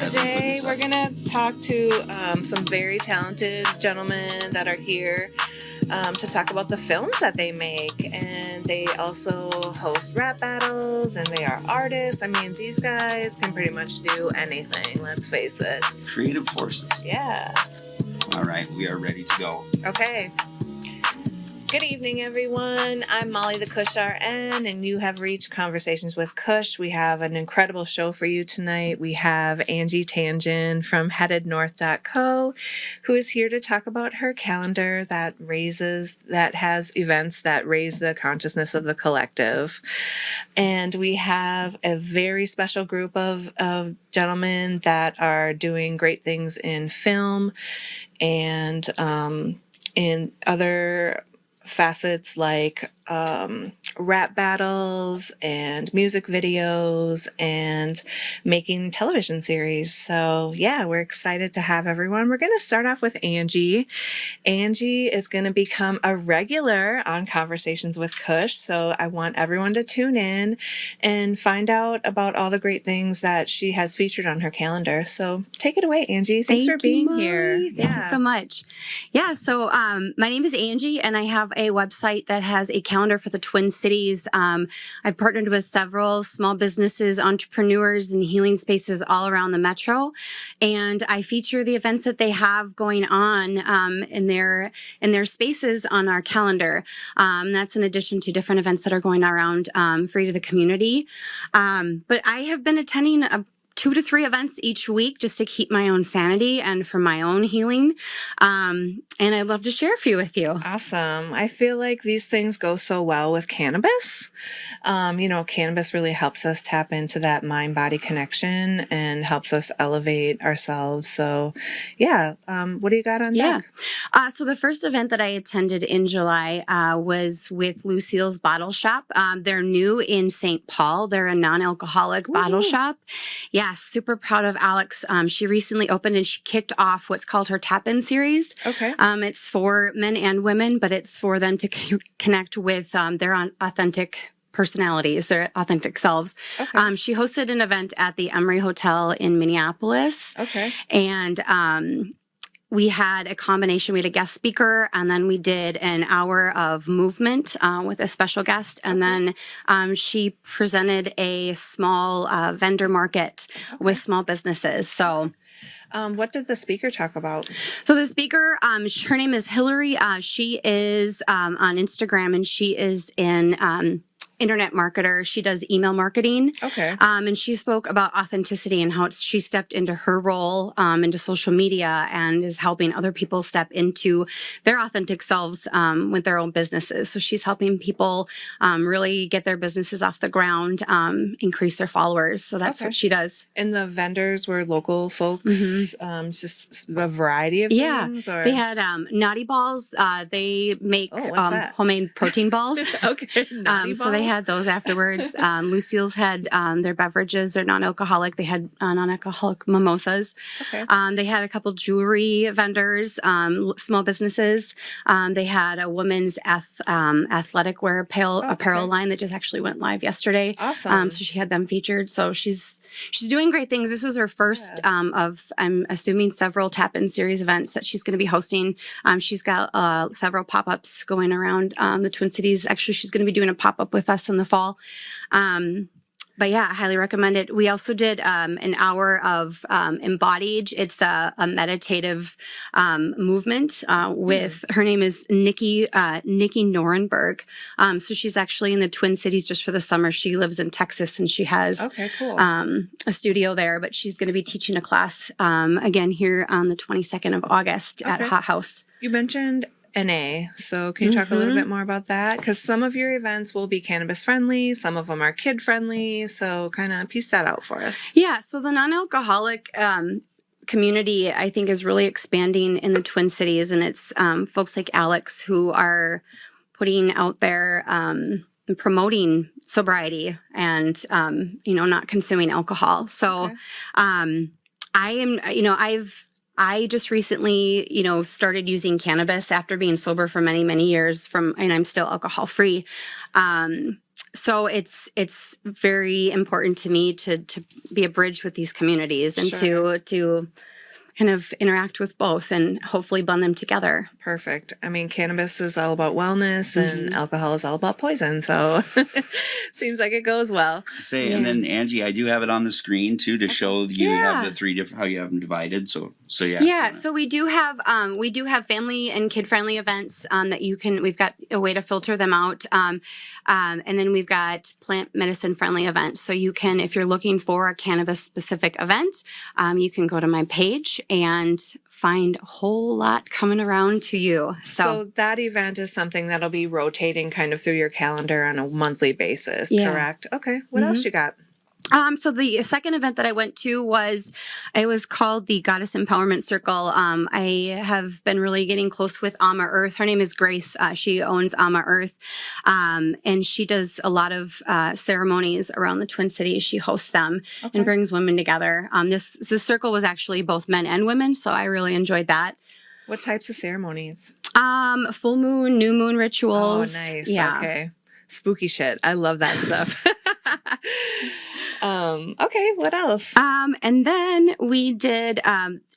Today we're going to talk to some very talented gentlemen that are here to talk about the films that they make. And they also host rap battles and they are artists. I mean, these guys can pretty much do anything, let's face it. Creative forces. Yeah. All right, we are ready to go. Okay. Good evening, everyone. I'm Molly the Kush RN, and you have reached Conversations with Kush. We have an incredible show for you tonight. We have Angie Tangen from headednorth.co, who is here to talk about her calendar that has events that raise the consciousness of the collective. And we have a very special group of gentlemen that are doing great things in film and in other facets like rap battles and music videos and making television series. So yeah, we're excited to have everyone. We're going to start off with Angie. Angie is going to become a regular on Conversations with Kush. So I want everyone to tune in and find out about all the great things that she has featured on her calendar. So take it away, Angie. Thanks for being here. Thank you so much. Yeah, so my name is Angie, and I have a website that has a calendar for the Twin Cities. I've partnered with several small businesses, entrepreneurs, and healing spaces all around the metro, and I feature the events that they have going on in their spaces on our calendar. That's in addition to different events that are going around free to the community. But I have been attending 2 to 3 events each week just to keep my own sanity and for my own healing. And I'd love to share a few with you. Awesome. I feel like these things go so well with cannabis. Cannabis really helps us tap into that mind-body connection and helps us elevate ourselves. So yeah, what do you got on deck? So the first event that I attended in July was with Lucille's Bottle Shop. They're new in St. Paul. They're a non-alcoholic bottle shop. Yeah, super proud of Alex. She recently opened and she kicked off what's called her Tap-In series. Okay. It's for men and women, but it's for them to connect with their authentic personalities, their authentic selves. Okay. She hosted an event at the Emery Hotel in Minneapolis. Okay. And we had a combination. We had a guest speaker, and then we did an hour of movement with a special guest. And then she presented a small vendor market with small businesses. So what did the speaker talk about? So the speaker, her name is Hillary. She is on Instagram, and she is in internet marketer. She does email marketing. Okay. And she spoke about authenticity and how she stepped into her role into social media and is helping other people step into their authentic selves with their own businesses. So she's helping people really get their businesses off the ground, increase their followers. So that's what she does. And the vendors were local folks, just a variety of things? Or? They had Naughty Balls. They make homemade protein balls. Okay, Naughty Balls. So they had those afterwards. Lucille's had their beverages. They're non-alcoholic. They had non-alcoholic mimosas. Okay. They had a couple jewelry vendors, small businesses. They had a women's athletic wear apparel line that just actually went live yesterday. Awesome. So she had them featured. So she's doing great things. This was her first of, I'm assuming, several Tap-In series events that she's going to be hosting. She's got several pop-ups going around the Twin Cities. Actually, she's going to be doing a pop-up with us in the fall. But yeah, I highly recommend it. We also did an hour of Embodied. It's a meditative movement with, her name is Nikki Norenberg. So she's actually in the Twin Cities just for the summer. She lives in Texas and she has a studio there, but she's going to be teaching a class again here on the 22nd of August at Hot House. You mentioned NA. So can you talk a little bit more about that? Because some of your events will be cannabis friendly, some of them are kid friendly. So kind of piece that out for us. Yeah. So the non-alcoholic community, I think, is really expanding in the Twin Cities, and it's folks like Alex who are putting out there promoting sobriety and not consuming alcohol. So I just recently, started using cannabis after being sober for many, many years and I'm still alcohol free. So it's very important to me to be a bridge with these communities and to kind of interact with both and hopefully blend them together. Perfect. I mean, cannabis is all about wellness and alcohol is all about poison. So seems like it goes well. And then Angie, I do have it on the screen too to show you have the three different, how you have them divided. So yeah. Yeah. So we do have family and kid friendly events that we've got a way to filter them out. And then we've got plant medicine friendly events. So you can, if you're looking for a cannabis specific event, you can go to my page and find a whole lot coming around to you. So that event is something that'll be rotating kind of through your calendar on a monthly basis, correct? Okay. What else you got? So the second event that I went to was called the Goddess Empowerment Circle. I have been really getting close with Amma Earth. Her name is Grace. She owns Amma Earth. And she does a lot of ceremonies around the Twin Cities. She hosts them and brings women together. This circle was actually both men and women, so I really enjoyed that. What types of ceremonies? Full moon, new moon rituals. Oh, nice. Yeah. Okay. Spooky shit. I love that stuff. Okay, what else? And then we did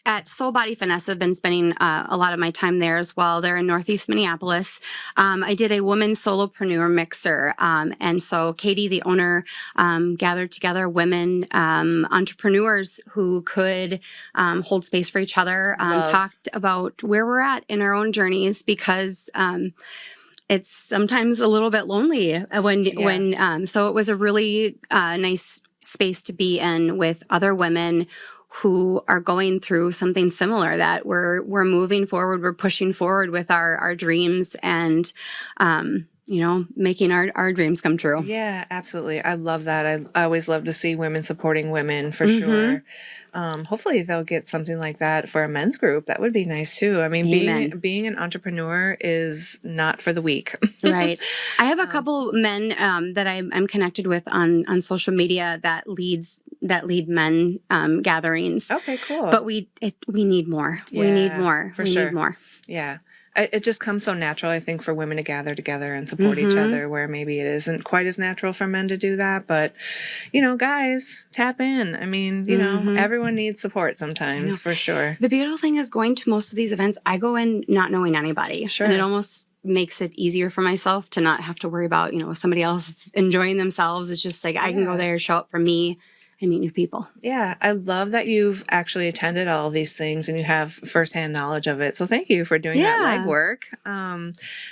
at Soul Body Finesse. I've been spending a lot of my time there as well. They're in Northeast Minneapolis. I did a woman solopreneur mixer. And so Katie, the owner, gathered together women entrepreneurs who could hold space for each other, talked about where we're at in our own journeys because it's sometimes a little bit lonely when so it was a really nice space to be in with other women who are going through something similar, that we're moving forward, we're pushing forward with our dreams and making our dreams come true. Yeah, absolutely. I love that. I always love to see women supporting women for sure. Hopefully they'll get something like that for a men's group. That would be nice too. I mean, being an entrepreneur is not for the weak. Right. I have a couple men that I'm connected with on social media that lead men gatherings. Okay, cool. But we need more. We need more. For sure. Need more. Yeah. It just comes so natural, I think, for women to gather together and support each other, where maybe it isn't quite as natural for men to do that. But, guys, tap in. I mean, everyone needs support sometimes, for sure. The beautiful thing is going to most of these events, I go in not knowing anybody. Sure. And it almost makes it easier for myself to not have to worry about, if somebody else is enjoying themselves. It's just like I can go there, show up for me, and meet new people. Yeah, I love that you've actually attended all of these things and you have firsthand knowledge of it. So thank you for doing that legwork.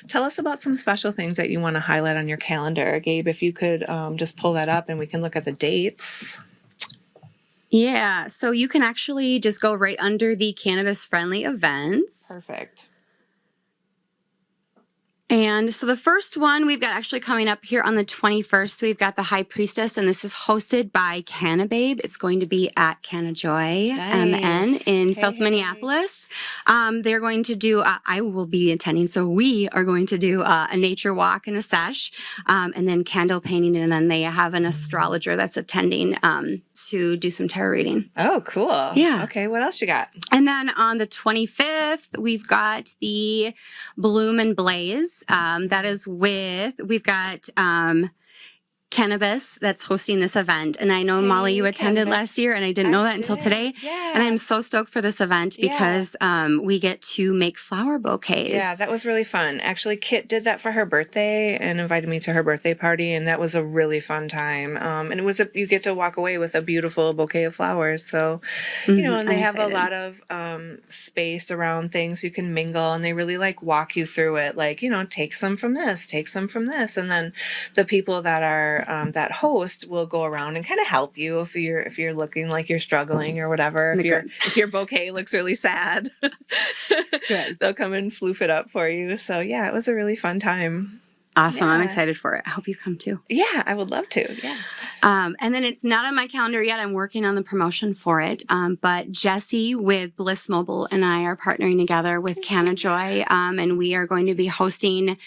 Tell us about some special things that you want to highlight on your calendar. Gabe, if you could just pull that up and we can look at the dates. Yeah, so you can actually just go right under the cannabis-friendly events. Perfect. And so the first one we've got actually coming up here on the 21st, we've got the High Priestess, and this is hosted by Cannababe. It's going to be at Cannajoy MN in South Minneapolis. They're going to do, I will be attending, so we are going to do a nature walk and a sesh, and then candle painting, and then they have an astrologer that's attending to do some tarot reading. Oh, cool. Yeah. Okay, what else you got? And then on the 25th, we've got the Bloom and Blaze. We've got Cannabis that's hosting this event. And I know, Molly, you attended last year, and I didn't know that until today. Yeah. And I'm so stoked for this event because we get to make flower bouquets. Yeah, that was really fun. Actually, Kit did that for her birthday and invited me to her birthday party, and that was a really fun time. And it was you get to walk away with a beautiful bouquet of flowers. So, and they have a lot of space around things you can mingle, and they really walk you through it. Take some from this, take some from this, and then the people that are that host will go around and kind of help you if you're looking like you're struggling or whatever. If your bouquet looks really sad, they'll come and floof it up for you. So yeah, it was a really fun time. Awesome. Yeah. I'm excited for it. I hope you come too. Yeah, I would love to. Yeah. And then it's not on my calendar yet. I'm working on the promotion for it. But Jesse with Bliss Mobile and I are partnering together with Cannajoy. And we are going to be hosting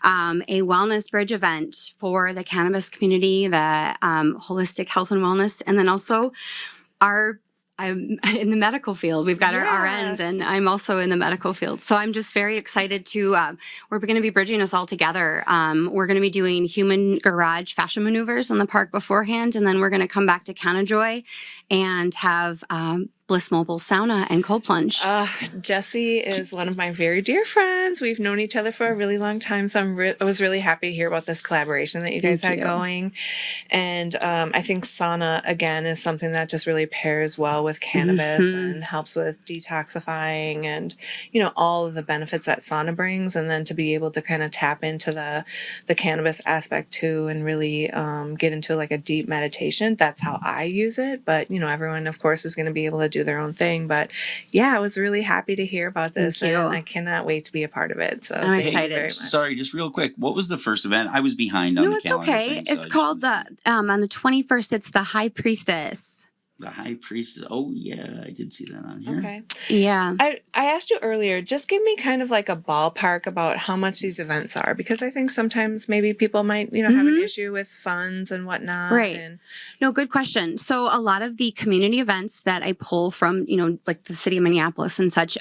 a wellness bridge event for the cannabis community, the holistic health and wellness. And then also our I'm in the medical field. We've got our Yeah. RNs, and I'm also in the medical field. So I'm just very excited to, we're going to be bridging us all together. We're going to be doing human garage fashion maneuvers in the park beforehand, and then we're going to come back to Counterjoy and have Bliss Mobile sauna and cold plunge. Jesse is one of my very dear friends. We've known each other for a really long time, so I was really happy to hear about this collaboration that you guys had going. And I think sauna, again, is something that just really pairs well with cannabis and helps with detoxifying and, you know, all of the benefits that sauna brings. And then to be able to kind of tap into the cannabis aspect too and really get into like a deep meditation. That's how I use it. But, you know, everyone, of course, is going to be able to do their own thing. But yeah, I was really happy to hear about this. Thank you. And I cannot wait to be a part of it. So I'm thank excited. you very much. Sorry, just real quick. What was the first event? I was behind on No, the it's calendar. okay. Thing, so It's called on the 21st, it's the High Priestess. The High Priestess. Oh, yeah. I did see that on here. Okay. Yeah. I asked you earlier, just give me kind of like a ballpark about how much these events are, because I think sometimes maybe people might, you know, have an issue with funds and whatnot. Right. And No, good question. So a lot of the community events that I pull from, you know, like the city of Minneapolis and such,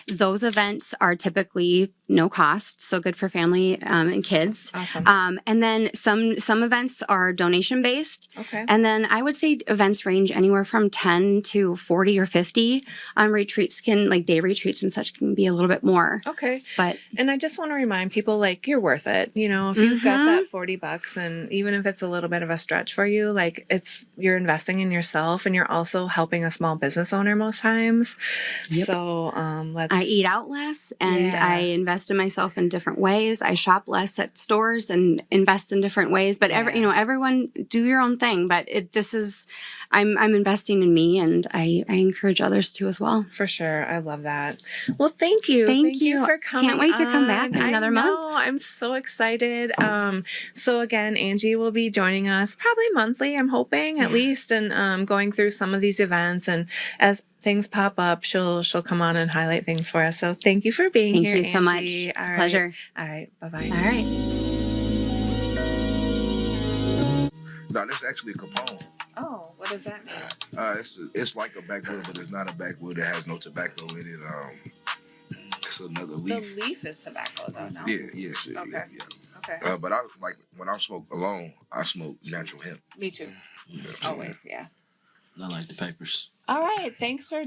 those events are typically no cost. So good for family and kids. awesome. And then some events are donation based. Okay. And then I would say events range anywhere from 10 to 40 or 50. Retreats can, like day retreats and such, can be a little bit more. Okay. But And I just want to remind people, like, you're worth it. You know, if you've got that $40 and even if it's a little bit of a stretch for you, like you're investing in yourself and you're also helping a small business owner most times. Yep. So I eat out less and Yeah. I invest in myself in different ways. I shop less at stores and invest in different ways. But everyone do your own thing. But I'm investing in me, and I encourage others to as well. For sure. I love that. Well, thank you. Thank you. for coming. Can't wait to come back in another month. I'm so excited. So again, Angie will be joining us probably monthly, I'm hoping, at least, and going through some of these events. And as things pop up, she'll come on and highlight things for us. So thank you for being here. Thank you so much. Angie. It's All a right. pleasure. All right. Bye-bye. All right. No, this is actually Capone. Oh, what does that mean? It's like a backwood, but it's not a backwood. It has no tobacco in it. It's another leaf. The leaf is tobacco, though, no? Yeah. Okay. Yeah. Okay. But I like when I smoke alone, I smoke natural hemp. Me too. Yeah. Always, yeah. I like the papers. All right. Thanks for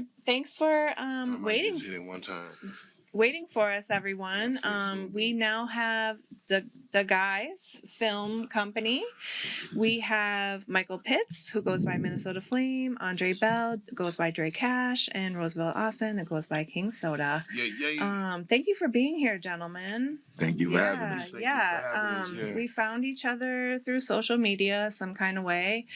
waiting. Just hit it one time. Waiting for us, everyone. We now have the Guyz Film Company. We have Michael Pitts, who goes by Minnesota Flame, Andre Bell goes by Dre Cash, and Roosevelt Austin, it goes by King Soda. Yeah. Thank you for being here, gentlemen. Thank you for having us. Thank you for having us, yeah. We found each other through social media some kind of way,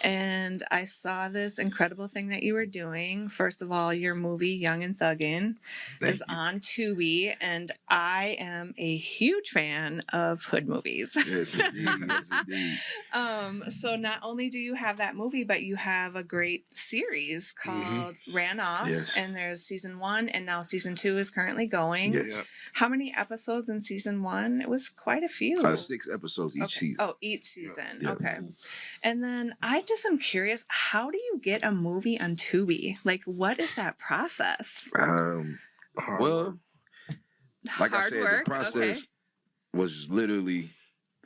and I saw this incredible thing that you were doing. First of all, your movie Young and Thuggin' is on Tubi, and I am a huge fan of hood movies. Yes, indeed. Yes, indeed. So not only do you have that movie, but you have a great series called Ran Off, Yes. and there's season 1, and now season 2 is currently going. Yeah. How many episodes in season 1? It was quite a few. 6 episodes each season. Oh, each season. Yeah. Okay. And then I just am curious, how do you get a movie on Tubi? Like, what is that process? Well, like I Hard said, work? the process was literally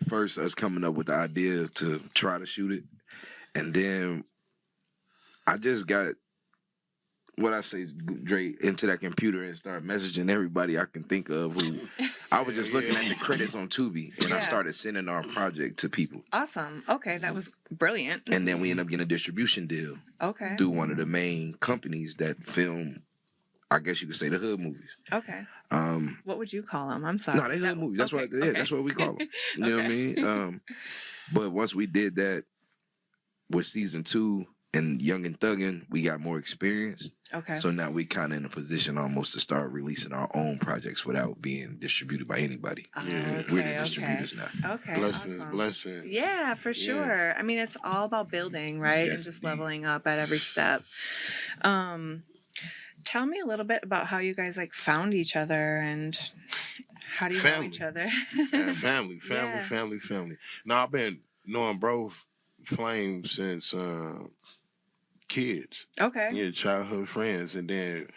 first us coming up with the idea to try to shoot it, and then I just got Dre into that computer and start messaging everybody I can think of who I was just looking at the credits on Tubi, and I started sending our project to people. Awesome. Okay, that was brilliant. And then we ended up getting a distribution deal Okay. through one of the main companies that film, I guess you could say, the hood movies. Okay. What would you call them? I'm sorry. No, they hood movies. That's that's what we call them. You know what I mean? But once we did that with season 2 and Young and Thuggin', we got more experience. Okay. So now we kind of in a position almost to start releasing our own projects without being distributed by anybody. We're the distributors now. Okay. Blessings. Yeah, for sure. I mean, it's all about building, right? Yes, and just indeed. leveling up at every step. Tell me a little bit about how you guys like found each other and how do you know each other? Family. Now I've been knowing Bro Flame since kids. Okay. Yeah, childhood friends. And then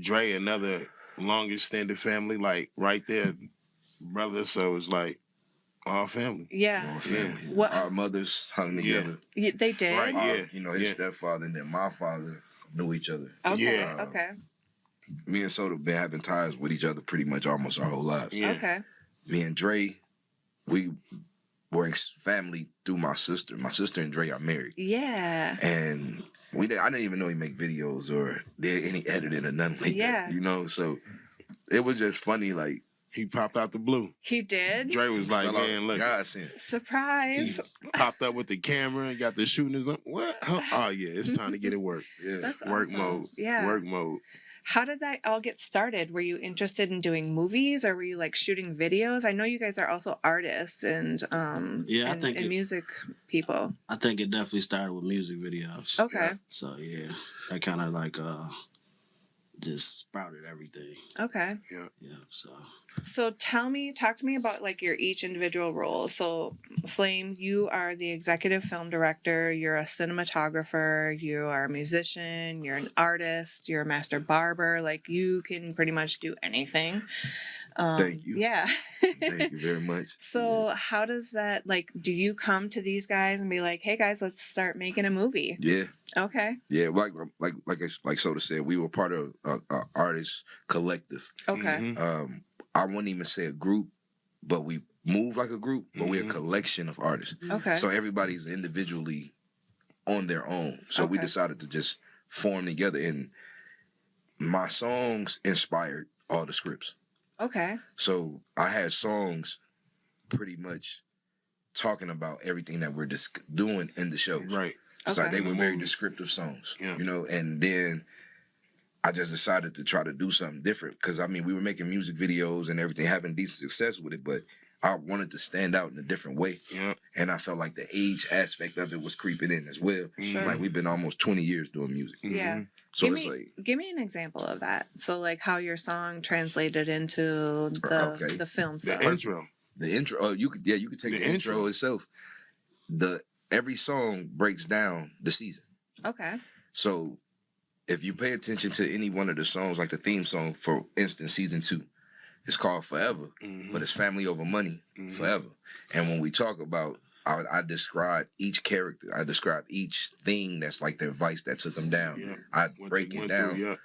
Dre, another long extended family, like right there, brother. So it's like all family. Yeah. Our family. What- Our mothers hung Yeah. together. They did. Right. Yeah. You know, his Yeah. stepfather and then my father knew each other. Okay. Yeah. Okay. Me and Soda been having ties with each other pretty much almost our whole lives. Yeah. Okay. Me and Dre, we were family through my sister. My sister and Dre are married. Yeah. And I didn't even know he make videos or did any editing or nothing like Yeah. that. You know, so it was just funny. Like He popped out the blue. He did. Dre was like, fell out man, look. God sent. He Surprise. popped up with the camera and got the shooting. His what? Oh yeah, it's time to get it work. Yeah. That's Work awesome. mode. Yeah. Work mode. How did that all get started? Were you interested in doing movies, or were you like shooting videos? I know you guys are also artists and Yeah, I think and music people. I think it definitely started with music videos. Okay. So yeah, that kind of like just sprouted everything. Okay. Yeah. So talk to me about like your each individual role. So Flame, you are the executive film director, you're a cinematographer, you are a musician, you're an artist, you're a master barber, like you can pretty much do anything. Thank you. Yeah. Thank you very much. So how does that, like, do you come to these guys and be like, hey guys, let's start making a movie? Yeah. Okay. Yeah, like Soda said, we were part of an artist collective. Okay. Mhm. I wouldn't even say a group, but we move like a group, but we're a collection of artists. Okay. So everybody's individually on their own. So we Okay. decided to just form together, and my songs inspired all the scripts. Okay. So I had songs pretty much talking about everything that we're just doing in the shows. Right. So Okay. they were very descriptive songs, Yeah. you know, and then I just decided to try to do something different because, I mean, we were making music videos and everything, having decent success with it, but I wanted to stand out in a different way. Yeah. And I felt like the age aspect of it was creeping in as well. Sure. Like, we've been almost 20 years doing music. Yeah. Mhm. So give it's me like, give me an example of that. So like how your song translated into the Okay. the film The stuff. intro. the intro, you could take The the intro intro. itself. Every song breaks down the season. Okay. So if you pay attention to any one of the songs, like the theme song, for instance, season 2, it's called Forever, Mhm. but it's family over money, Mhm. forever. And when we talk about, I describe each character, I describe each thing that's like their vice that took them down. Yeah. I What break they it went down. through, yeah.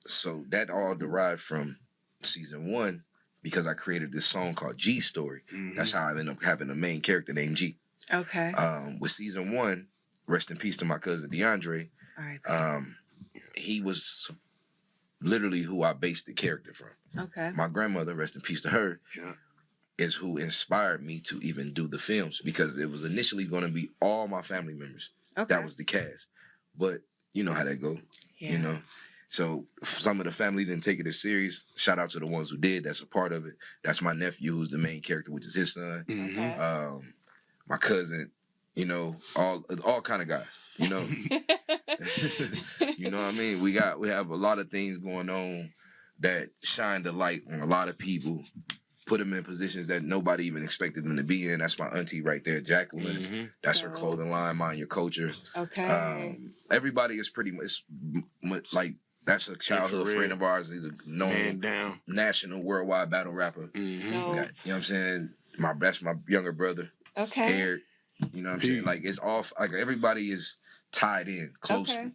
So that all derived from season 1 because I created this song called G Story. Mhm. That's how I ended up having a main character named G. Okay. With season 1, rest in peace to my cousin DeAndre. All right. He was literally who I based the character from. Okay. My grandmother, rest in peace to her, Yeah. is who inspired me to even do the films because it was initially going to be all my family members. Okay. That was the cast. But you know how that go, yeah. you know? So some of the family didn't take it as serious. Shout out to the ones who did. That's a part of it. That's my nephew, who's the main character, which is his son. Mhm. Okay. My cousin, you know, all kind of guys, you know. You know what I mean? We have a lot of things going on that shine the light on a lot of people, put them in positions that nobody even expected them to be in. That's my auntie right there, Jacqueline. Mhm. That's her Dope. clothing line, Mind Your Culture. Okay. Everybody is pretty much like, that's a childhood Infrared. friend of ours. He's a Man known down. national worldwide battle rapper. Mhm. No. We got, you know what I'm saying? That's my younger brother, Okay. Eric. You know what I'm saying? Pete. Like, it's all, like, everybody is tied in closely. Okay.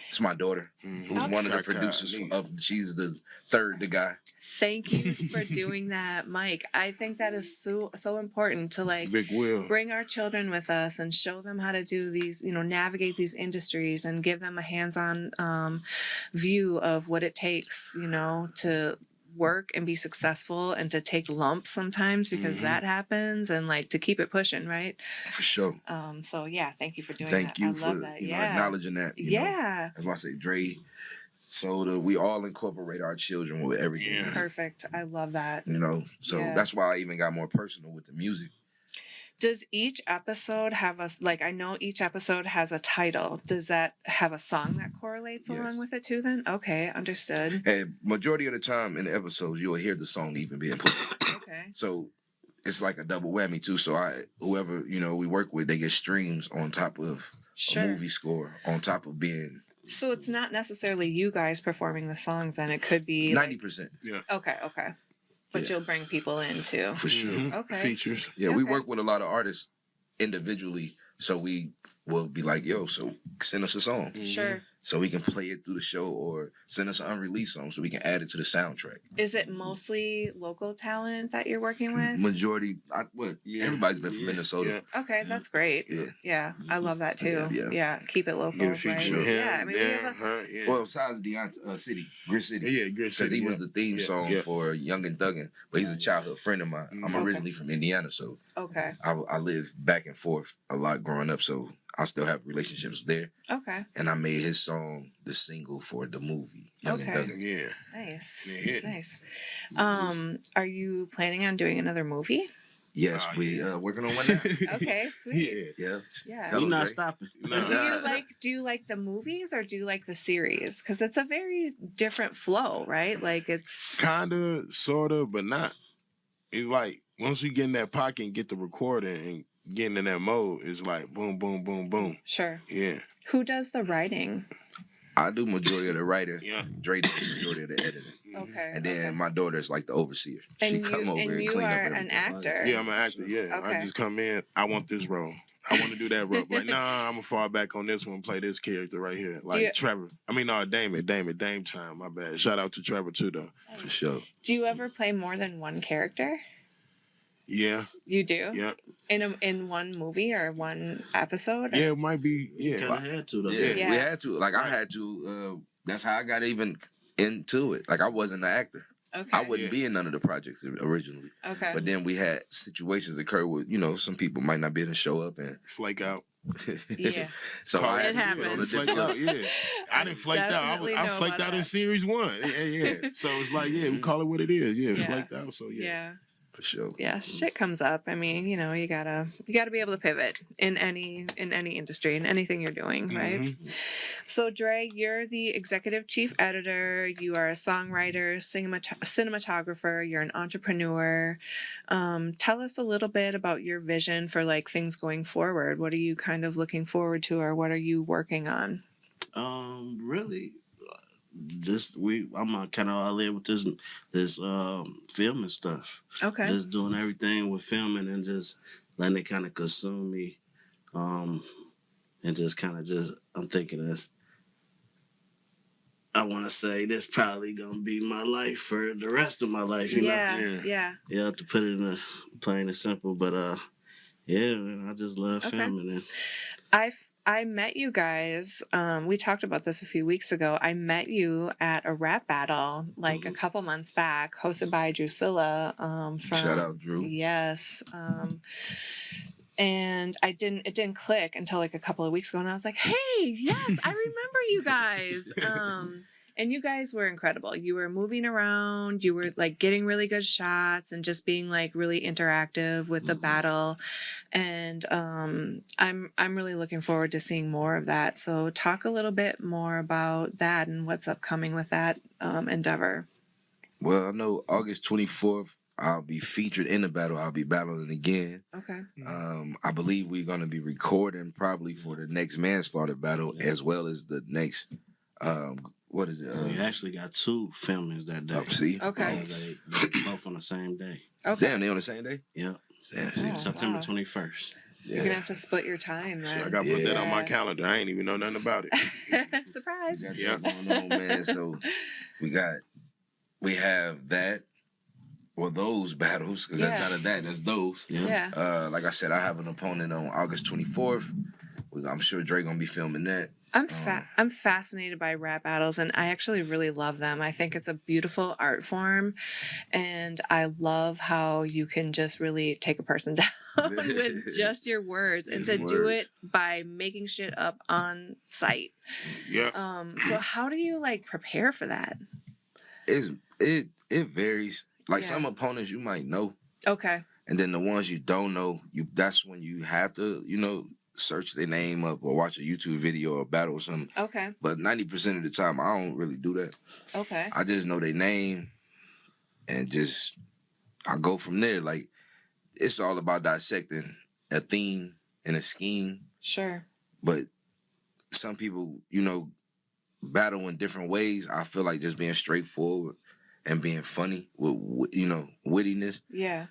It's my daughter, Mhm. who's one of the Kaka, producers neat. she's the third, the guy. Thank you for doing that, Mike. I think that is so important to like Big Will. bring our children with us and show them how to do these, navigate these industries and give them a hands-on view of what it takes, to work and be successful and to take lumps sometimes because Mhm. that happens and like to keep it pushing, right? For sure. So yeah, thank you for doing Thank that. you I for love that. Yeah. acknowledging that. You know. Yeah. That's why I say Dre, Soda, we all incorporate our children with everything. Yeah. Perfect. I love that. You know, so Yeah. that's why I even got more personal with the music. Does each episode have I know each episode has a title. Does that have a song that correlates Yes. along with it too then? Okay, understood. And majority of the time in the episodes, you'll hear the song even being played. Okay. So it's like a double whammy too. So whoever we work with, they get streams on top of a movie score, on top of being. So it's not necessarily you guys performing the songs, and it could be 90%. Yeah. Okay. But you'll bring people in too. For sure. Mm-hmm. Okay. Features. Yeah, we work with a lot of artists individually, so we will be like, yo, so send us a song. Mm-hmm. Sure. So we can play it through the show, or send us an unreleased song so we can add it to the soundtrack. Is it mostly local talent that you're working with? Majority, everybody's been from Minnesota. Yeah. Okay, that's great. Yeah. I love that too. Yeah. Keep it local. Get a Right? feature with him. Yeah, I mean, we have her, yeah. Well, besides Deontay City, Grit City. Yeah, Grit City. Because he was the theme song Yeah. for Young and Thuggin', but he's a childhood friend of mine. I'm originally from Indiana, so Okay. I lived back and forth a lot growing up, so I still have relationships there. Okay. And I made his song the single for the movie, Young and Okay. Thuggin'. Yeah. Nice. Yeah. Nice. Are you planning on doing another movie? Yes, Oh, we yeah. working on one now. Okay, sweet. Yeah. Yeah. Tell We him, not Dre. stopping. No. Do you like the movies or do you like the series? Because it's a very different flow, right? Like it's Kinda, sorta, but not. It's like once you get in that pocket and get the recording and getting in that mode, it's like boom, boom, boom, boom. sure. Yeah. Who does the writing? I do majority of the writing. Yeah. Dre does majority of the editing. Okay. And then okay. my daughter's like the overseer. She And come over and you clean up are everything. an actor. Yeah, I'm an actor. Yeah. Okay. I just come in. I want this role. I want to do that role. Like, nah, I'm gonna fall back on this one, play this character right here. Like Trevor. Dame time, my bad. Shout out to Trevor too though. For sure. Do you ever play more than one character? Yeah. You do? Yeah. In one movie or one episode? Or? Yeah, it might be. You Yeah. kind of had to though. Yeah. We had to. Like I had to. That's how I got even into it. Like I wasn't an actor. Okay. I wouldn't be in none of the projects originally. Okay. But then we had situations occur where some people might not be able to show up and. Flake out. Yeah. So Call I it had to put on a happens. Flake different. out, yeah. I didn't flake out. Definitely I know flaked about out in that. series 1. Yeah. So it's like, we call it what it is. Yeah, Yeah. flaked out. So yeah. Yeah. For sure. Yeah, shit comes up. I mean, you gotta be able to pivot in any industry, in anything you're doing, right? Mhm. So, Dre, you're the executive chief editor. You are a songwriter, cinematographer. You're an entrepreneur. Tell us a little bit about your vision for like things going forward. What are you kind of looking forward to, or what are you working on? Really, I'm kind of all in with this filming stuff. Okay. Just doing everything with filming and just letting it kind of consume me, and just kind of I'm thinking this. I want to say this probably gonna be my life for the rest of my life. You know? Yeah. Yeah, to put it in a plain and simple, but yeah, man, I just love Okay. filming it. I met you guys. We talked about this a few weeks ago. I met you at a rap battle like a couple months back, hosted by Drusilla. From Shout out, Drew. Yes. And it didn't click until like a couple of weeks ago, and I was like, "Hey, yes, I remember you guys." And you guys were incredible. You were moving around. You were like getting really good shots and just being like really interactive with the battle. And I'm really looking forward to seeing more of that. So talk a little bit more about that and what's upcoming with that endeavor. Well, I know August 24th, I'll be featured in the battle. I'll be battling again. Okay. I believe we're going to be recording probably for the next manslaughter battle as well as the next. What is it? We actually got 2 filmings that day. See? Okay. They both on the same day. Okay. Damn, they on the same day? Yeah. Damn, see? Oh, September wow. 21st. You're gonna have to split your time then. So I got to put that on my Yeah. calendar. I ain't even know nothing about it. Surprise. We got Yeah. that going on, man. So we have that. Well, those battles, because that's Yeah. not a that, that's those. Yeah. Like I said, I have an opponent on August 24th. I'm sure Dre gonna be filming that. I'm fascinated by rap battles, and I actually really love them. I think it's a beautiful art form, and I love how you can just really take a person down with just your words, and to do it by making shit up on site. Yeah. So how do you like prepare for that? It varies. Like Yeah. some opponents you might know, Okay. and then the ones you don't know, that's when you have to, search their name up or watch a YouTube video or battle or something. Okay. But 90% of the time, I don't really do that. Okay. I just know their name, and I go from there. Like it's all about dissecting a theme and a scheme. Sure. But some people, you know, battle in different ways. I feel like just being straightforward and being funny with you know, wittiness Yeah.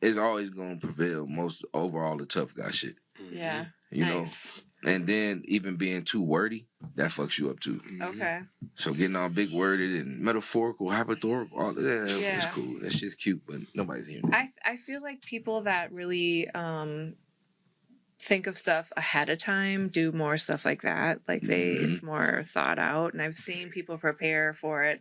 is always going to prevail most over all the tough guy shit. Yeah. You Nice. know, and then even being too wordy, that fucks you up too. Okay. So getting all big worded and metaphorical, hyperthorical, all of that Yeah. is cool. That shit's cute, but nobody's hearing it. I feel like people that really think of stuff ahead of time do more stuff like that. Like it's more thought out, and I've seen people prepare for it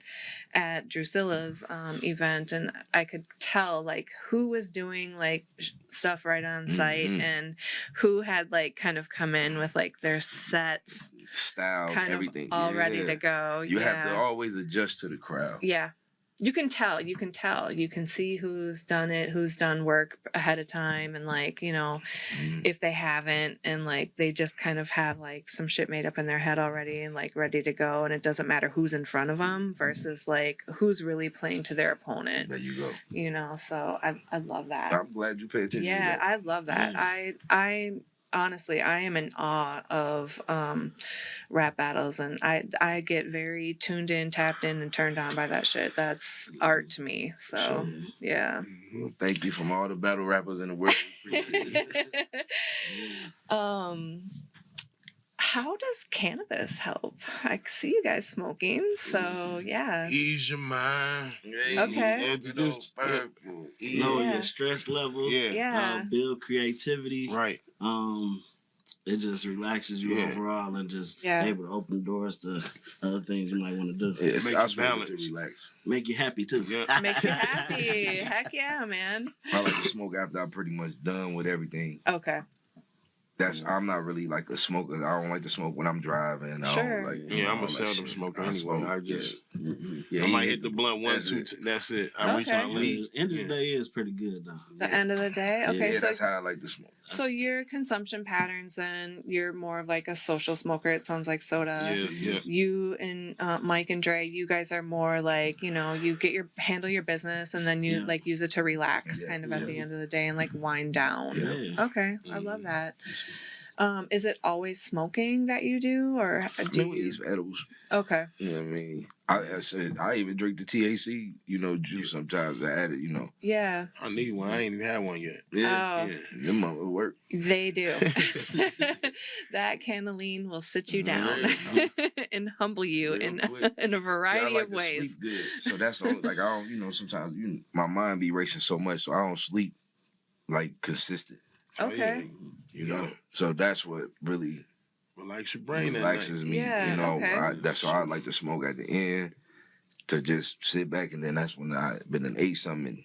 at Drusilla's event, and I could tell like who was doing like stuff right on site and who had like kind of come in with like their set Style, kind everything of all ready to go. You have to always adjust to the crowd. Yeah. You can tell. You can see who's done it, who's done work ahead of time, and like, you know, if they haven't, and like they just kind of have like some shit made up in their head already and like ready to go, and it doesn't matter who's in front of them versus like who's really playing to their opponent. There you go. You know, so I love that. I'm glad you paid attention. Yeah, to that. I love that. I honestly, I am in awe of rap battles, and I get very tuned in, tapped in, and turned on by that shit. That's art to me. So yeah. Well, thank you from all the battle rappers in the world. How does cannabis help? I see you guys smoking, so yeah. Ease your mind. Okay. Lower your stress level. Yeah. Build creativity. Right. It just relaxes you overall and just able to open doors to other things you might want to do. Yeah, Make I you balance. To relax. Make you happy too. Yeah. Makes you happy. Heck yeah, man. I like to smoke after I'm pretty much done with everything. Okay. I'm not really like a smoker. I don't like to smoke when I'm driving. Sure. I don't like, I'm a seldom smoker anyway. I just I might hit the blunt one, two. That's it. I reach my limit. The end of the day is pretty good though. The end of the day? Okay, so that's how I like to smoke. So your consumption patterns, then you're more of like a social smoker. It sounds like soda. Yeah. You and Mike and Dre, you guys are more like, you know, you handle your business and then you like use it to relax kind of at the end of the day and like wind down. Yeah. Okay, I love that. Is it always smoking that you do, or do you use edibles? Okay. You know what I mean? I said I even drink the THC, you know, juice sometimes. I add it, you know. Yeah. I need one. I ain't even had one yet. Yeah. Your mom will work. They do. That cannabis will sit you down and humble you in a variety of ways. Sleep good. So that's all. Like I don't, you know, sometimes my mind be racing so much, so I don't sleep like consistent. Okay. You know, so that's what really relax your brain. Relaxes me. Yeah, you know, that's why I like to smoke at the end to just sit back, and then that's when I been and ate something.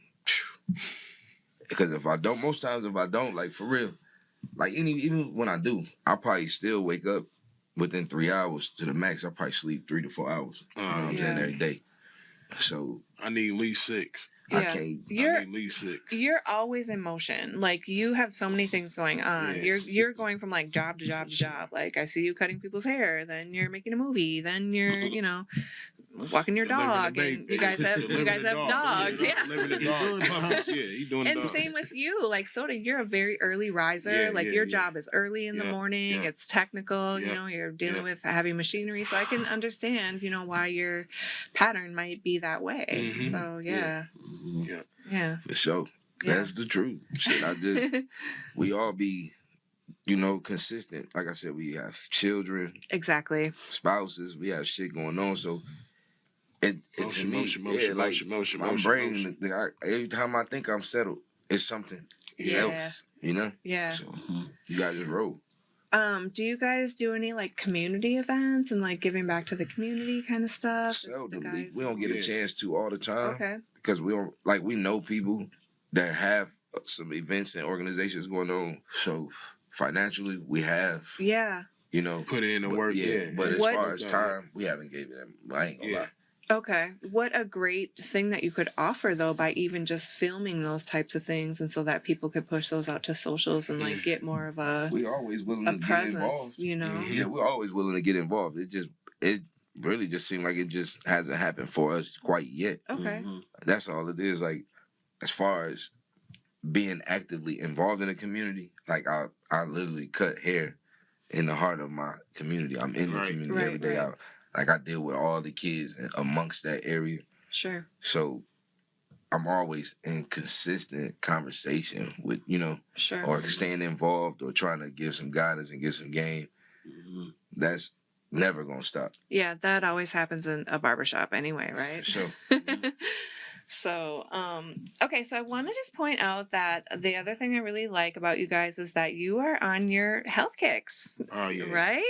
Because if I don't, most times if I don't, like for real, like even when I do, I probably still wake up within 3 hours to the max. I probably sleep 3 to 4 hours. You know what I'm saying, every day. So I need at least 6. Yeah. I need at least 6. You're always in motion. Like you have so many things going on. You're going from like job to job to job. Like I see you cutting people's hair, then you're making a movie, then you're, you know, walking your dog, and you guys have dogs. Yeah. Living the dog. You doing and same with you. Like Soda, you're a very early riser. Like your job is early in the morning. It's technical. You know, you're dealing with heavy machinery. So I can understand, you know, why your pattern might be that way. So yeah. For sure. That's the truth. Shit, we all be, you know, consistent. Like I said, we have children. Exactly. Spouses. We have shit going on. So motion. My brain, every time I think I'm settled, it's something else, you know? Yeah. So you gotta just roll. Do you guys do any like community events and like giving back to the community kind of stuff? Seldomly. We don't get a chance to all the time. Okay. Because we know people that have some events and organizations going on. So financially, we have. Yeah. You know. Put in the work, But as far as time, we haven't given them. I ain't gonna lie. Okay. What a great thing that you could offer though by even just filming those types of things, and so that people could push those out to socials and like get more of a we always willing to presence, get involved. You know? Yeah, we're always willing to get involved. It really just seemed like it just hasn't happened for us quite yet. Okay. That's all it is. Like as far as being actively involved in the community. Like I literally cut hair in the heart of my community. I'm in the community every day. I deal with all the kids amongst that area. Sure. So I'm always in consistent conversation with, sure, or staying involved or trying to give some guidance and give some game. Mhm. That's never gonna stop. Yeah, that always happens in a barbershop anyway, right? Sure. So, okay, so I want to just point out that the other thing I really like about you guys is that you are on your health kicks. Oh yeah. Right?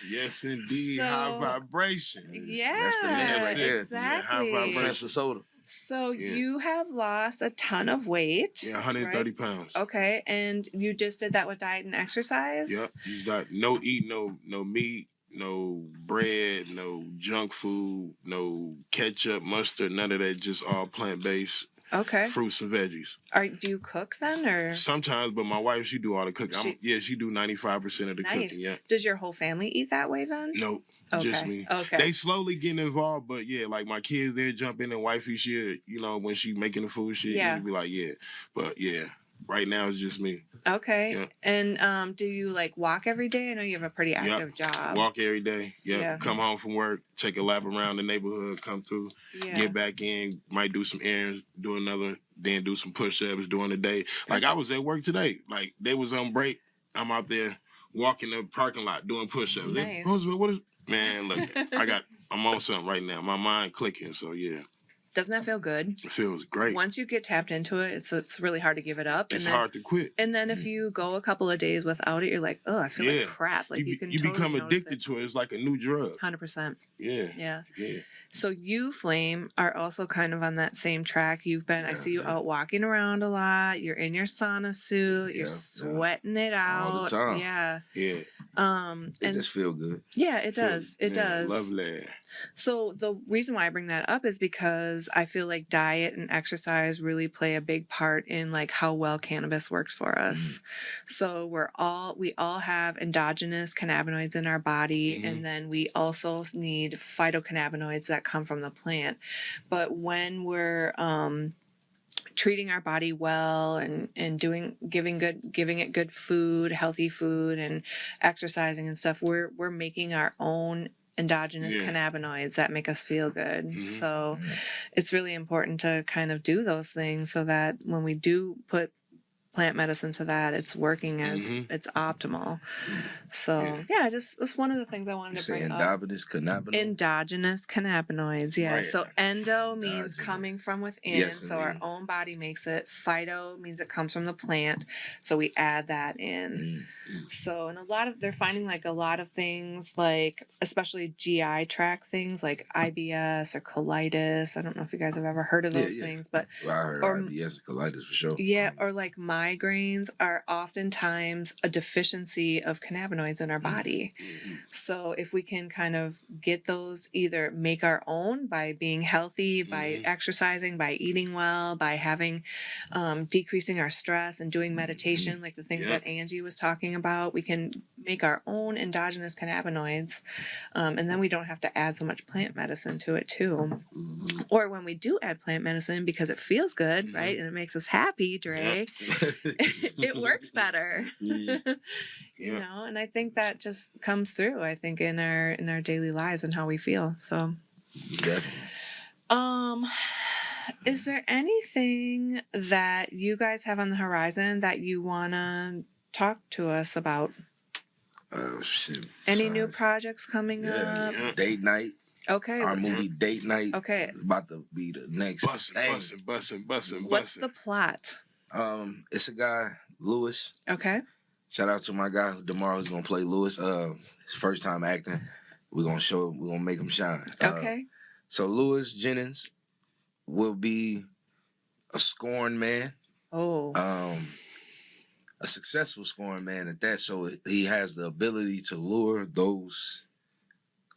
Yes, indeed. So, high vibration. Yeah, That's the man right there. exactly. Yeah, high vibration. Soda. So you have lost a ton of weight. Yeah, 130 right? pounds. Okay, and you just did that with diet and exercise? Yep. You got no meat, no bread, no junk food, no ketchup, mustard, none of that. Just all plant based. Okay. Fruits and veggies. Do you cook then, or sometimes? But my wife, she do all the cooking. She do 95% of the nice. cooking. Yeah. Does your whole family eat that way then? Nope. Okay. Just me. Okay. They slowly getting involved, but yeah, like my kids, they jump in, and wifey, she, when she making the food, she be like, yeah. But yeah, right now it's just me. Okay. Yeah. And do you like walk every day? I know you have a pretty active job. Walk every day. Yep. Yeah. Come home from work, take a lap around the neighborhood, come through, get back in, might do some errands, do another, then do some push-ups during the day. Like I was at work today. Like they was on break. I'm out there walking the parking lot doing push-ups. Nice. What is man, look, I'm on something right now. My mind clicking, so yeah. Doesn't that feel good? It feels great. Once you get tapped into it, it's really hard to give it up. It's hard to quit. And then if you go a couple of days without it, you're like, oh, I feel like crap. Like you totally become addicted to it. It's like a new drug. 100%. Yeah. So you, Flame, are also kind of on that same track. You've been, I see you out walking around a lot. You're in your sauna suit. You're sweating it out. All the time. Yeah. Yeah. It just feel good. Yeah, it does. It does. Lovely. So the reason why I bring that up is because I feel like diet and exercise really play a big part in like how well cannabis works for us. So we all have endogenous cannabinoids in our body, and then we also need phytocannabinoids that come from the plant. But when we're treating our body well and giving it good food, healthy food, and exercising and stuff, we're making our own endogenous cannabinoids that make us feel good. So it's really important to kind of do those things so that when we do put plant medicine to that, it's working as it's optimal. So it's one of the things I wanted to bring up. Endogenous cannabinoids. Endogenous cannabinoids, yeah. Right. So endo means coming from within, Yes, so our own body makes it. Phyto means it comes from the plant, so we add that in. So, and they're finding like a lot of things, like especially GI tract things like IBS or colitis. I don't know if you guys have ever heard of those things, but I heard IBS and colitis for sure. Yeah, or like migraines are oftentimes a deficiency of cannabinoids in our body. So if we can kind of get those, either make our own by being healthy, by exercising, by eating well, by having decreasing our stress and doing meditation, like the things that Angie was talking about, we can make our own endogenous cannabinoids, and then we don't have to add so much plant medicine to it too. Or when we do add plant medicine, because it feels good, right, and it makes us happy, Dre, it works better. You know, and I think that just comes through, I think, in our daily lives and how we feel. So definitely. Is there anything that you guys have on the horizon that you want to talk to us about? Shit. Any new projects coming up? Date night. Okay. Our movie Date Night. Okay. About to be the next bussin'. What's the plot? It's a guy, Lewis. Okay. Shout out to my guy tomorrow who's gonna play Lewis. His first time acting. We're gonna make him shine. Okay. So Lewis Jennings will be a scorned man. Oh. A successful scorned man at that. So he has the ability to lure those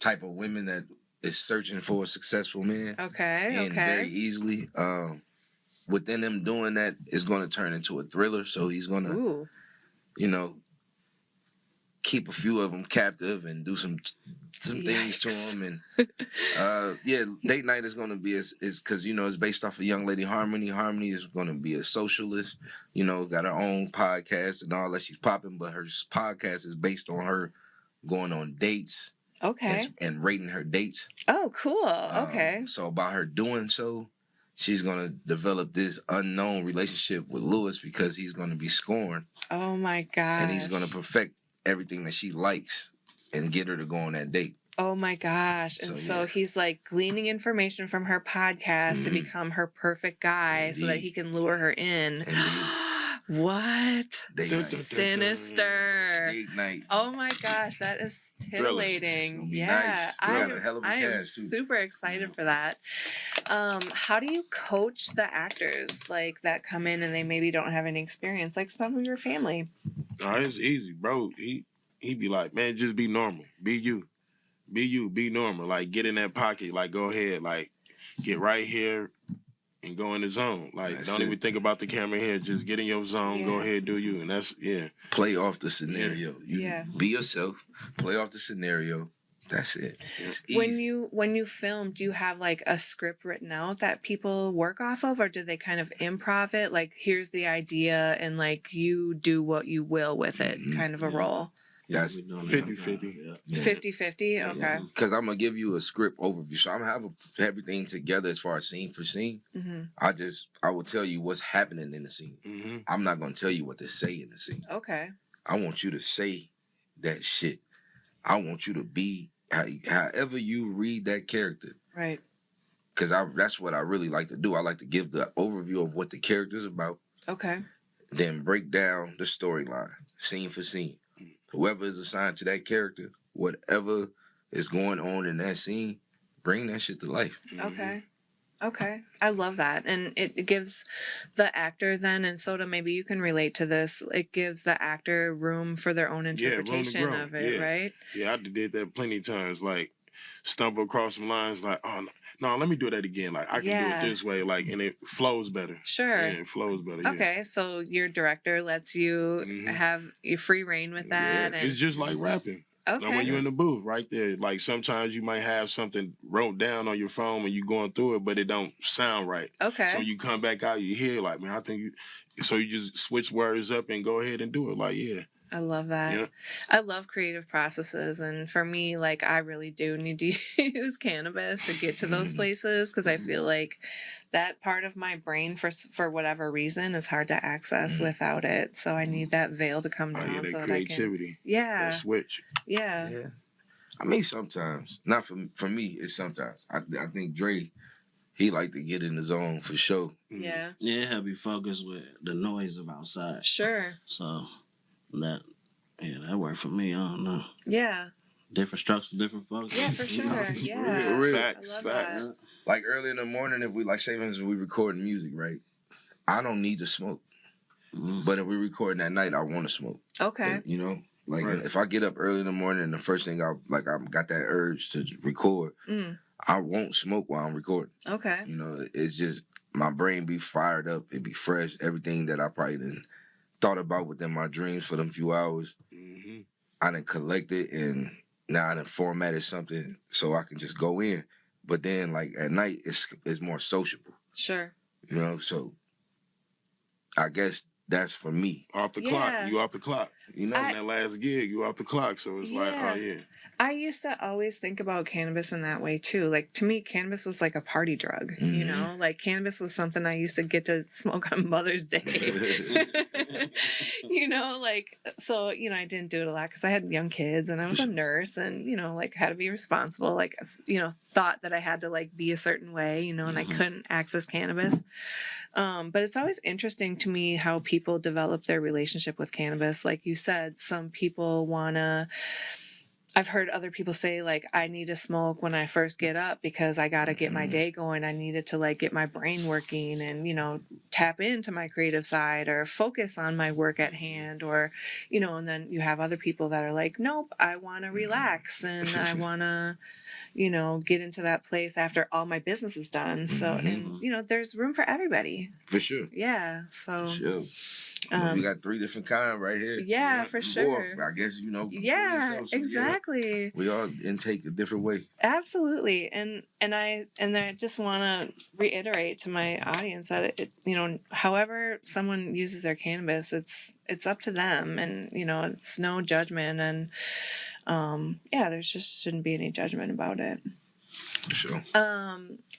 type of women that is searching for a successful man. Okay. And very easily. Within him doing that is going to turn into a thriller. So he's going to, keep a few of them captive and do some things to them. And yeah, date night is gonna be is because it's based off of Young Lady Harmony. Harmony is gonna be a socialist. Got her own podcast and all that. She's popping, but her podcast is based on her going on dates. Okay. And rating her dates. Oh, cool. Okay. So by her doing so, she's gonna develop this unknown relationship with Lewis because he's gonna be scorned. Oh my gosh. And he's gonna perfect everything that she likes and get her to go on that date. Oh my gosh. And so he's like gleaning information from her podcast to become her perfect guy so that he can lure her in. What? Sinister. Date night. Oh my gosh, that is titillating. Be yeah. nice. I am super excited for that. How do you coach the actors like that come in and they maybe don't have any experience, like some of your family? Oh, it's easy, bro. He be like, man, just be normal. Be you. Be you. Be normal. Like, get in that pocket. Like, go ahead. Like, get right here and go in the zone. Like, don't even think about the camera here. Just get in your zone. Go ahead, do you. And that's, play off the scenario. You be yourself. Play off the scenario. That's it. It's easy. When you film, do you have like a script written out that people work off of, or do they kind of improv it? Like, here's the idea and like you do what you will with it, kind of a role. That's 50-50. 50-50? Okay. Because I'm going to give you a script overview. So I'm going to have everything together as far as scene for scene. I will tell you what's happening in the scene. I'm not going to tell you what to say in the scene. Okay. I want you to say that shit. I want you to be however you read that character. Right. Because that's what I really like to do. I like to give the overview of what the character's about. Okay. Then break down the storyline, scene for scene. Whoever is assigned to that character, whatever is going on in that scene, bring that shit to life. Okay. Okay. I love that. And it gives the actor then, and Soda, maybe you can relate to this, it gives the actor room for their own interpretation of it, right? Yeah, I did that plenty of times. Like, stumble across some lines like, oh, no, let me do that again. Like, I can do it this way. Like, and it flows better. Sure. Yeah, it flows better. Okay, so your director lets you have your free reign with that. Yeah. It's just like rapping. Okay. Like when you're in the booth, right there. Like sometimes you might have something wrote down on your phone and you going through it, but it don't sound right. Okay. So you come back out, you hear like, man, I think you. So you just switch words up and go ahead and do it. Like, I love that. Yeah. I love creative processes. And for me, like, I really do need to use cannabis to get to those places because I feel like that part of my brain, for whatever reason, is hard to access without it. So I need that veil to come down that so that creativity. I can... That switch. Yeah. I mean, sometimes. Not for me, it's sometimes. I think Dre, he like to get in the zone for sure. Yeah. Yeah, he'll be focused with the noise of outside. Sure. So... that worked for me. I don't know. Yeah. Different strokes for different folks. Yeah, for sure. Yeah. For real. Facts. That. Like early in the morning, if we recording music, right? I don't need to smoke. But if we're recording at night, I want to smoke. Okay. And, if I get up early in the morning and the first thing I got that urge to record, I won't smoke while I'm recording. Okay. It's just my brain be fired up. It be fresh. Everything that I probably didn't thought about within my dreams for them few hours, I done collected and now I done formatted something so I can just go in. But then like at night it's more sociable. Sure. So I guess that's for me. Off the clock. You off the clock. In that last gig, you off the clock. So it's like, oh yeah. I used to always think about cannabis in that way too. Like to me, cannabis was like a party drug, like cannabis was something I used to get to smoke on Mother's Day. So, I didn't do it a lot because I had young kids and I was a nurse and, had to be responsible, thought that I had to be a certain way, and I couldn't access cannabis. But it's always interesting to me how people develop their relationship with cannabis. Like you said, some people I've heard other people say, I need to smoke when I first get up because I got to get my day going. I needed to, get my brain working and, tap into my creative side or focus on my work at hand, or, you know, and then you have other people that are like, nope, I want to relax and I want to, you know, get into that place after all my business is done. So, and, you know, there's room for everybody. For sure. Yeah. So, For sure. We got 3 different kinds right here. Yeah, for sure. I guess, you know. Yeah, yourself, so exactly. Yeah, we all intake a different way. Absolutely. And I just want to reiterate to my audience that it, you know, however someone uses their cannabis, it's up to them, and, you know, it's no judgment, and yeah, there's just shouldn't be any judgment about it. For sure.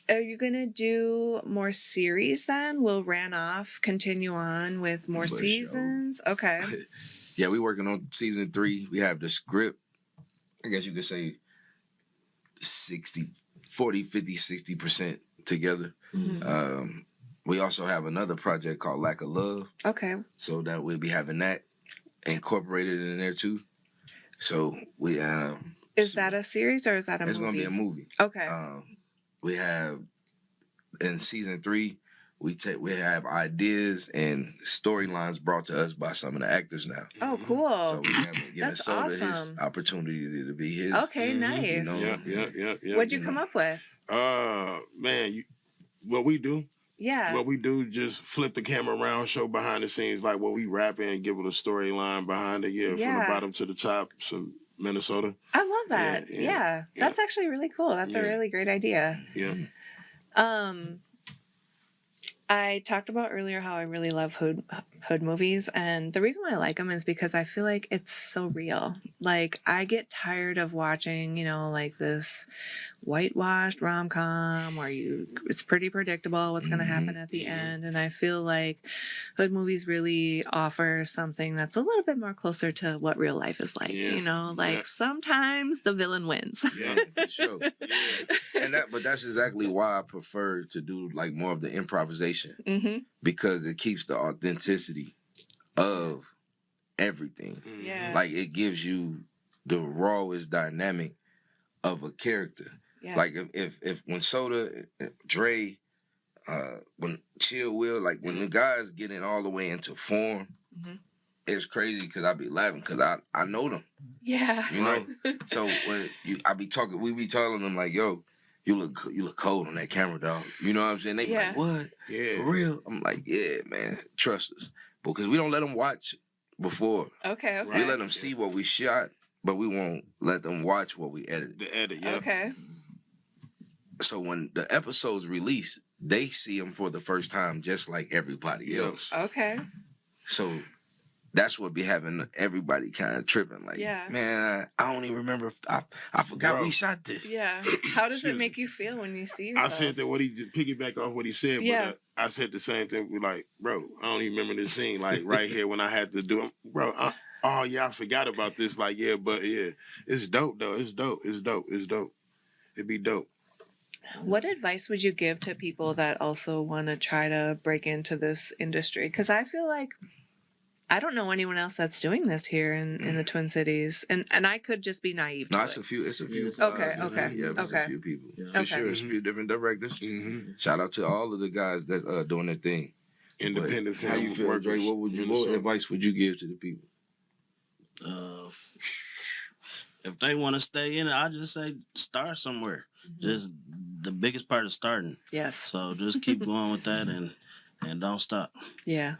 Are you gonna do more series then? Will Ranoff continue on with more For seasons? Sure. Okay. Yeah, we're working on season 3. We have the script. I guess you could say 40, 50, 60% together. Mm-hmm. We also have another project called Lack of Love. Okay. So that we'll be having that incorporated in there too. So we Is that a series or is that a movie? It's gonna be a movie. Okay. We have in season 3, we have ideas and storylines brought to us by some of the actors now. Oh, cool. So we have That's Minnesota awesome. His opportunity to be his. Okay, nice. You know? Yeah. What'd you come up with? Man, what we do. Yeah. What we do, just flip the camera around, show behind the scenes, like what we rap in, give it a storyline behind it. Yeah, from the bottom to the top, some Minnesota. I love that. Yeah. That's actually really cool. That's a really great idea. Yeah. I talked about earlier how I really love hood movies, and the reason why I like them is because I feel like it's so real. Like, I get tired of watching, you know, like this whitewashed rom-com where it's pretty predictable what's going to happen at the end, and I feel like hood movies really offer something that's a little bit more closer to what real life is like. You know, like sometimes the villain wins. Yeah, for sure. But that's exactly why I prefer to do like more of the improvisation, because it keeps the authenticity of everything. Yeah. Like, it gives you the rawest dynamic of a character. Yeah. Like if when Soda, Dre, when Chill Will, like when the guys getting all the way into form, it's crazy because I be laughing because I know them. Yeah. You know? So when we be telling them like, yo, you look cold on that camera, dog. You know what I'm saying? They be like, what? Yeah. For real? I'm like, yeah, man, trust us. Because we don't let them watch before. Okay. We let them see what we shot, but we won't let them watch what we edited. The edit, yeah. Okay. So when the episodes release, they see them for the first time, just like everybody else. Okay. So that's what be having everybody kind of tripping. Like, man, I don't even remember. I forgot we shot this. Yeah. How does it make you feel when you see yourself? I said that piggyback off what he said, but I said the same thing. We like, bro, I don't even remember this scene. Like right here when I had to do it, bro. I forgot about this. Like, it's dope though. It's dope. It'd be dope. What advice would you give to people that also want to try to break into this industry? Because I feel like I don't know anyone else that's doing this here in the Twin Cities, and I could just be naive. No, it's a few. It's a few. Okay. Yeah, it's a few people. For sure, it's a few different directors. Shout out to all of the guys that's doing their thing. Independent film. How you feel, Dre? What advice would you give to the people? If they want to stay in it, I just say start somewhere. Just the biggest part is starting. Yes. So just keep going with that and don't stop. Yeah.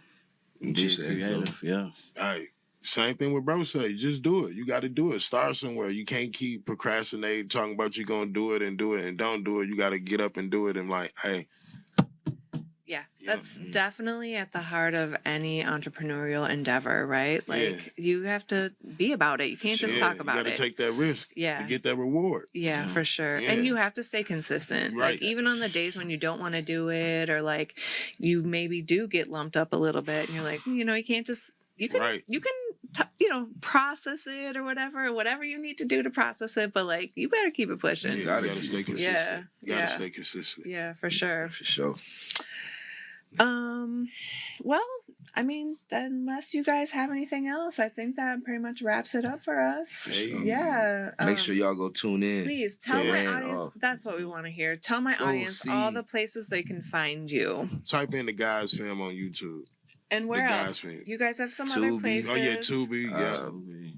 Be creative. Yeah. All right. Same thing with bro say. Just do it. You got to do it. Start somewhere. You can't keep procrastinating, talking about you gonna do it and don't do it. You got to get up and do it. And like, hey. Yeah, that's definitely at the heart of any entrepreneurial endeavor, right? Like, you have to be about it. You can't just talk about it. You got to take that risk to get that reward. Yeah, for sure. Yeah. And you have to stay consistent. Right. Like, even on the days when you don't want to do it, or like you maybe do get lumped up a little bit and you're like, you know, you can't just, you can process it or whatever you need to do to process it, but like, you better keep it pushing. You gotta stay consistent. Yeah. You gotta stay consistent. Yeah, for sure. For sure. Well, I mean, unless you guys have anything else, I think that pretty much wraps it up for us. Hey. Yeah. Make sure y'all go tune in. Please tell to my Rand audience. Off. That's what we want to hear. Tell my Go audience all see- the places they can find you. Type in the Guyz Film on YouTube. And where The else? Guyz Film. You guys have some Tubi. other places. Oh yeah, Tubi. Yeah.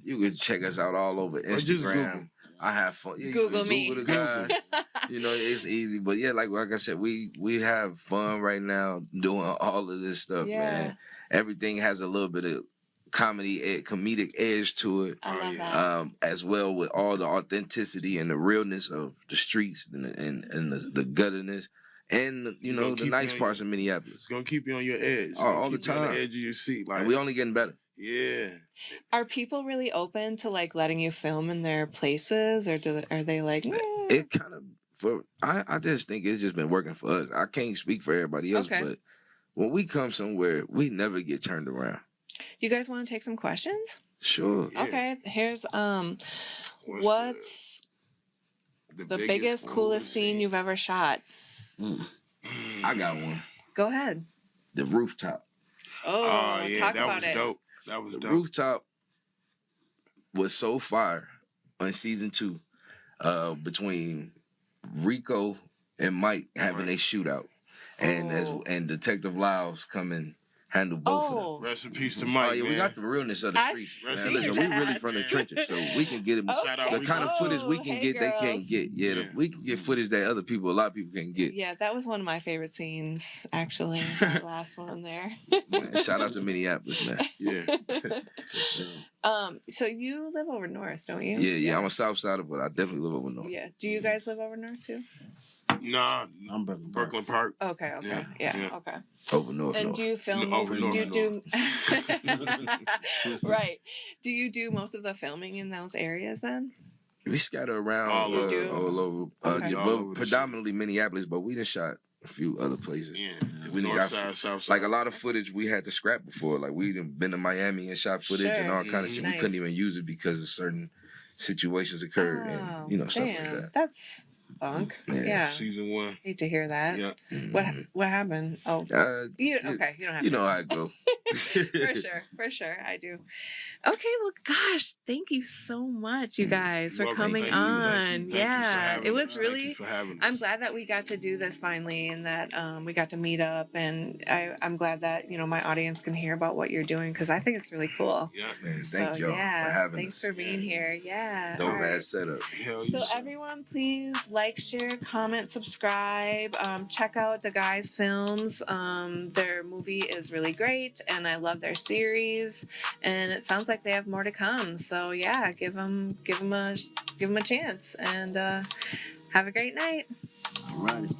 You can check us out all over Or just Google. Instagram. I have fun. Yeah, you Google can me. Google the guys. You know, it's easy. But yeah, like I said, we have fun right now doing all of this stuff, Yeah. man. Everything has a little bit of comedic edge to it. I love that. As well with all the authenticity and the realness of the streets and the gutterness and you know the nice parts of Minneapolis. It's gonna keep you on your edge. All the Keep you on time. the edge of your seat. Like And we only getting better. yeah. Are people really open to like letting you film in their places, or are they like? It kind of I just think it's just been working for us. I can't speak for everybody else, Okay. but when we come somewhere, we never get turned around. You guys want to take some questions? Sure. Yeah. Okay. Here's what's the biggest, coolest scene you've ever shot? I got one. Go ahead. The rooftop. Oh, yeah, talk that about was it. dope. That was The dope. rooftop was so fire on season 2, between Rico and Mike having a shootout, and Oh. and Detective Lyles come and handle both of them. Oh, Rest in peace to Mike. Oh yeah, we man. got the realness of the I streets. see Man. Listen, we really that. from the trenches, so we can get them. Shout out The Rico. kind of footage we can Hey, get, they can't girls. get. Yeah, Yeah. we can get footage that a lot of people can't get. Yeah, that was one of my favorite scenes, actually. The last one there. Man, shout out to Minneapolis, man. Yeah. For sure. So you live over north, don't you? Yeah. I'm a South Sider, but I definitely live over north. Yeah. Do you guys live over north too? Nah, I'm Brooklyn Park. Okay. Yeah, Yeah. yeah. Okay. Over north. And north. do you film? Over do north, you do? Right. Do you do most of the filming in those areas then? We scatter around All over. all over. Okay. All over the Predominantly Minneapolis, but we done shot a few other places. Yeah. We done North got side, south side. like a lot of footage we had to scrap before. Like we done been to Miami and shot footage and Sure. all kind of shit. Nice. We couldn't even use it because of certain situations occurred and stuff like that. That's bunk. Yeah. Yeah. Season 1. Hate to hear that. Yeah. What happened? Oh, you okay? You don't have You to. know how it go. For sure, I do. Okay, well, gosh, thank you so much, you guys, for Welcome. coming Thank you. on. Thank you for Yeah, having it us. was Thank you really. for having us. I'm glad that we got to do this finally, and that we got to meet up, and I'm glad that my audience can hear about what you're doing because I think it's really cool. Yeah. Man, So, thank y'all yeah, for having thanks us. for being here. Yeah. Dope all right. ass setup. Hell So yeah. everyone, please like, share, comment, subscribe. Check out the Guyz Films. Their movie is really great, and I love their series. And it sounds like they have more to come. So yeah, give them a chance, and have a great night. Alrighty.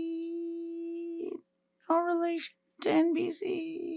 MBC. No relation to NBC.